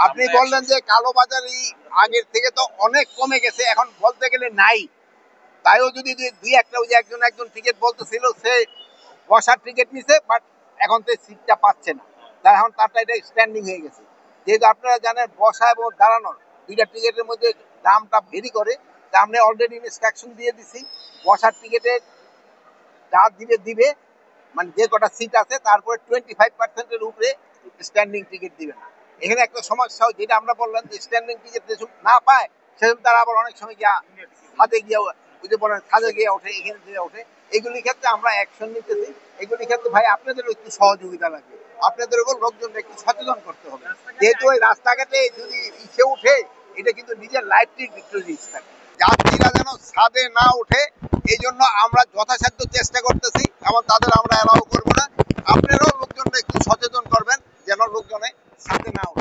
আপনি বললেন যে কালোবাজারি আগের থেকে তো অনেক কমে গেছে, এখন বলতে গেলে নাই। তাইও যদি দুই একটা ওই যে একজন টিকিট বলতেছিল সে বসার টিকিট নিছে, বাট এখন তো সিটটা পাচ্ছে না, তার এখন তারটা এটা স্ট্যান্ডিং হয়ে গেছে। যেহেতু আপনারা জানেন বসা এবং দাঁড়ানোর দুইটা টিকিটের মধ্যে দামটা ভেরি করে, তা আমরা অলরেডি ইনস্ট্রাকশন দিয়ে দিছি বসার টিকিটের যা দিবে দিবে, মানে যে কটা সিট আছে তারপরে 25%-এর উপরে স্ট্যান্ডিং টিকিট দিবে না। এখানে একটা সমস্যা, যেটা আমরা বললাম যে স্ট্যান্ডিং টিকিট যেসব না পায় সেসব তারা আবার অনেক সময় গিয়া হাতে গিয়ে ওই যে বলেন খাদে গিয়ে ওঠে, এখানে দিয়ে ওঠে। এগুলির ক্ষেত্রে আমরা অ্যাকশন নিতেছি। এগুলির ক্ষেত্রে ভাই আপনাদেরও একটু সহযোগিতা লাগবে, আপনাদের উপর লোকজনকে একটু সচেতন করতে হবে। যেহেতু ওই রাস্তাঘাটে যদি ইসে উঠে, এটা কিন্তু নিজের লাইফটির একটু রিস্ক থাকে। যাত্রীরা যেন ছাদে না ওঠে, এই জন্য আমরা যথাসাধ্য চেষ্টা করতেছি, এবং তাদের আমরা অ্যালাউ করবো না। আপনারাও লোকজনকে একটু সচেতন করবেন যেন লোকজনে ছাদে না ওঠে।